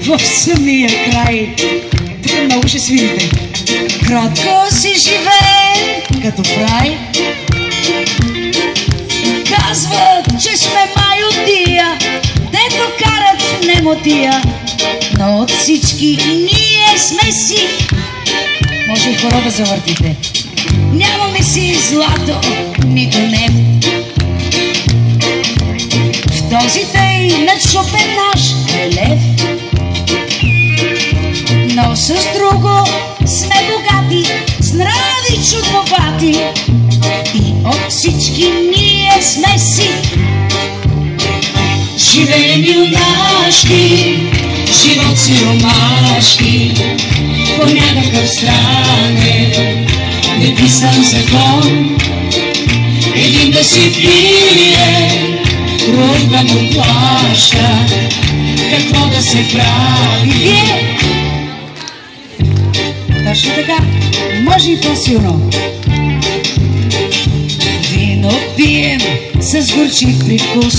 в самия край. Тук много ще свирите. Кротко си живее като в рай. Казват, че сме май от тия, дето карат в немотия, но от всички ние сме си. Може и хора да завъртите. Нямаме си злато, нито нефт. В този тъй начупен наш релеф, но с друго сме богати, с нрави чудновати, и от всички ние сме си. Живеем юнашки, живот сиромашки, по някакъв странен неписан закон. Един да си пие, друг да му плаща, какво да се прави? Вие! Точно така, може и по-силно. Вино пием с горчив привкус,